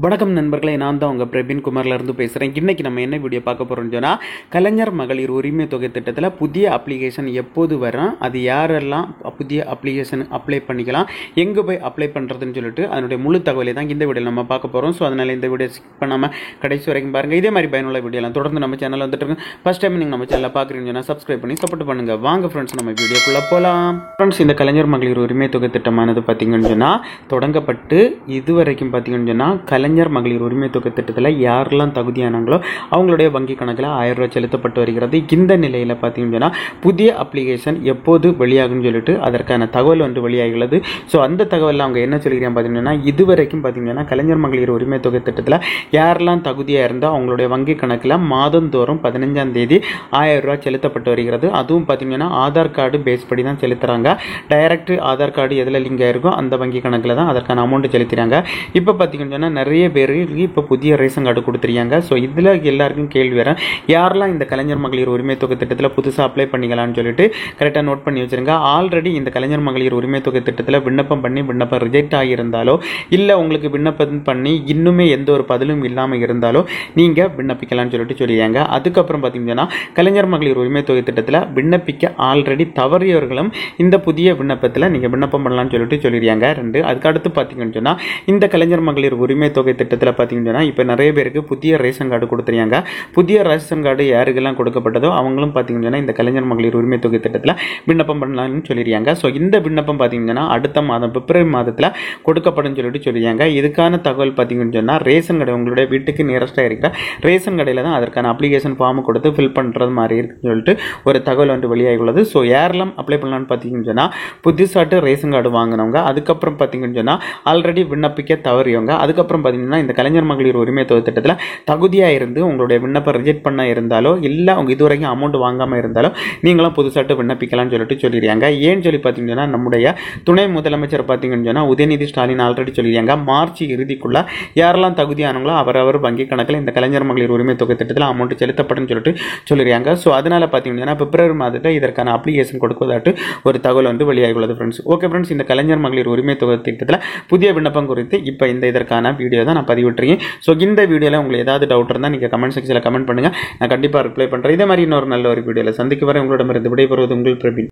வணக்கம் நண்பர்களே, நான் தான் உங்கள் பிரவீன் குமார்லேருந்து பேசுகிறேன். இன்றைக்கி நம்ம என்ன வீடியோ பார்க்க போகிறோம்னு சொன்னால், கலைஞர் மகளிர் உரிமை தொகை திட்டத்தில் புதிய அப்ளிகேஷன் எப்போது வரும், அது யாரெல்லாம் புதிய அப்ளிகேஷன் அப்ளை பண்ணிக்கலாம், எங்கே போய் அப்ளை பண்ணுறதுன்னு சொல்லிட்டு அதனுடைய முழு தகவலை தான் இந்த வீடியோவில் நம்ம பார்க்க போகிறோம். ஸோ அதனால் இந்த வீடியோ ஸ்கிப் பண்ணாமல் கடைசி வரைக்கும் பாருங்கள். இதே மாதிரி பயனுள்ள வீடியோலாம் தொடர்ந்து நம்ம சேனலில் வந்துட்டு இருக்கு. ஃபஸ்ட் டைம் நீங்கள் நம்ம சேனலில் பார்க்குறீங்கன்னு சொன்னால் சப்ஸ்கிரைப் பண்ணி சப்போர்ட் பண்ணுங்கள். வாங்க ஃப்ரெண்ட்ஸ், நம்ம வீடியோக்குள்ளே போகலாம். ஃப்ரெண்ட்ஸ், இந்த கலைஞர் மகளிர் உரிமை தொகை திட்டமானது பார்த்திங்கன்னு சொன்னால் தொடங்கப்பட்டு இதுவரைக்கும் பார்த்திங்கன்னு சொன்னால் கலைஞர் மகளிர் உரிமை தொகை திட்டத்தில் யாரெல்லாம் தகுதியானாங்களோ அவங்களுடைய வங்கி கணக்கில் 1000 ரூபாய் செலுத்தப்பட்டு வருகிறது. இந்த நிலையில் பார்த்தீங்கன்னா புதிய அப்ளிகேஷன் எப்போது வெளியாகும்னு சொல்லிட்டு அதற்கான தகவல் வந்து வெளியாகிறது. ஸோ அந்த தகவலில் அவங்க என்ன சொல்லிக்கிறாங்க பார்த்தீங்கன்னா, இதுவரைக்கும் பார்த்தீங்கன்னா கலைஞர் மகளிர் உரிமை தொகை திட்டத்தில் யாரெல்லாம் தகுதியாக இருந்தால் அவங்களுடைய வங்கி கணக்கில் மாதந்தோறும் 15ஆம் தேதி 1000 ரூபாய் செலுத்தப்பட்டு வருகிறது. அதுவும் பார்த்தீங்கன்னா ஆதார் கார்டு பேஸ் படி தான் செலுத்துகிறாங்க. டைரக்ட் ஆதார் கார்டு எதில் லிங்க் ஆயிருக்கோ அந்த வங்கி கணக்கில் தான் அதற்கான அமௌண்ட் செலுத்துகிறாங்க. இப்போ பார்த்தீங்கன்னா நிறைய பேர் இப்போ புதிய ரேஷன் கார்டு கொடுத்துருக்காங்க. ஸோ இதில் எல்லாருக்கும் கேள்வி வர, யாரெல்லாம் இந்த கலைஞர் மகளிர் உரிமை தொகை திட்டத்தில் புதுசாக அப்ளை பண்ணிக்கலாம்னு சொல்லிட்டு கரெக்டாக நோட் பண்ணி வச்சுருங்க. ஆல்ரெடி இந்த கலைஞர் மகளிர் உரிமை தொகை திட்டத்தில் விண்ணப்பம் ரிஜெக்ட் ஆகியிருந்தாலோ இல்லை உங்களுக்கு விண்ணப்பம் பண்ணி இன்னுமே எந்த ஒரு பதிலும் இல்லாமல் இருந்தாலோ நீங்கள் விண்ணப்பிக்கலாம்னு சொல்லிட்டு சொல்லியாங்க. அதுக்கப்புறம் பார்த்தீங்கன்னா கலைஞர் மகளிர் உரிமை தொகை திட்டத்தில் விண்ணப்பிக்க ஆல்ரெடி தவறியவர்களும் இந்த புதிய விண்ணப்பத்தில் நீங்கள் விண்ணப்பம் பண்ணலாம்னு சொல்லிட்டு சொல்லிடுறாங்க. அதுக்கு அடுத்து பார்த்தீங்கன்னு சொன்னால் இந்த கலைஞர் மகளிர் உரிமை தொகை திட்டத்தில் பார்த்தீங்கன்னா இப்போ நிறைய பேருக்கு புதிய ரேஷன் கார்டு கொடுத்துருக்காங்க. புதிய ரேஷன் கார்டு யாருக்கெல்லாம் கொடுக்கப்பட்டதோ அவங்களும் பார்த்தீங்கன்னா இந்த கலைஞர் மகளிர் உரிமை தொகை திட்டத்தில் விண்ணப்பம் பண்ணலாம்னு சொல்லிடுறாங்க. ஸோ இந்த விண்ணப்பம் பார்த்தீங்கன்னா அடுத்த மாதம் பிப்ரவரி மாதத்தில் கொடுக்கப்படும் சொல்லிட்டு சொல்லிடுறாங்க. இதுக்கான தகவல் பார்த்தீங்கன்னு சொன்னால் ரேஷன் கடை உங்களுடைய வீட்டுக்கு நியரஸ்டாக இருக்கிற ரேஷன் கடையில் தான் அதற்கான அப்ளிகேஷன் ஃபார்ம் கொடுத்து ஃபில் பண்ணுறது மாதிரி இருக்குன்னு சொல்லிட்டு ஒரு தகவல் வந்து வெளியாகி உள்ளது. ஸோ யாரெல்லாம் அப்ளை பண்ணலான்னு பார்த்தீங்கன்னு சொன்னால் புதுசாட்டு ரேஷன் கார்டு வாங்கினவங்க, அதுக்கப்புறம் பார்த்தீங்கன்னு சொன்னால் ஆல்ரெடி விண்ணப்பிக்க தவறியவங்க, அதுக்கப்புறம் பார்த்தீங்கன்னா இந்த கலைஞர் மகளிர் உரிமை தொகை திட்டத்தில் தகுதியாக இருந்து உங்களுடைய விண்ணப்பம் ரிஜெக்ட் பண்ண இருந்தாலோ இல்லை அவங்க இதுவரைக்கும் அமௌண்ட் வாங்காமல் இருந்தாலோ நீங்களும் புதுசாட்டு விண்ணப்பிக்கலாம்னு சொல்லிட்டு சொல்லிடுறாங்க. ஏன்னு சொல்லி பார்த்தீங்கன்னா நம்முடைய துணை முதலமைச்சர் பார்த்தீங்கன்னு சொன்னால் உதயநிதி ஸ்டாலின் ஆல்ரெடி சொல்லிடுறாங்க, மார்ச் இறுதிக்குள்ள யாரெல்லாம் தகுதியானவங்களோ அவரவர் வங்கி கணக்கில் இந்த கலைஞர் மகளிர் உரிமை தொகை திட்டத்தில் அமௌண்ட் செலுத்தப்படும் சொல்லிட்டு சொல்லிடுறாங்க. ஸோ அதனால் பார்த்தீங்கன்னா பிப்ரவரி மாதத்தில் இதற்கான அப்ளிகேஷன் கொடுப்பதாட்டு ஒரு தகவல் வந்து வெளியாகி உள்ளது. ஃப்ரெண்ட்ஸ், ஓகே ஃப்ரெண்ட்ஸ், இந்த கலைஞர் மகளிர் உரிமை தொகை திட்டத்தில் புதிய விண்ணப்பம் குறித்து இப்போ இதற்கான வீடியோ தான் நான் பதிவிட்டுருக்கேன். ஸோ இந்த வீடியோவில் உங்களுக்கு ஏதாவது டவுட் இருந்தால் நீங்கள் கமெண்ட் செக்ஷனில் கமெண்ட் பண்ணுங்கள், நான் கண்டிப்பாக ரிப்ளை பண்ணுறேன். இதே மாதிரி இன்னொரு நல்ல ஒரு வீடியோவில் சந்திக்க வரை உங்களிடமிருந்து விடைபெறுவது உங்கள் பிரவீன்.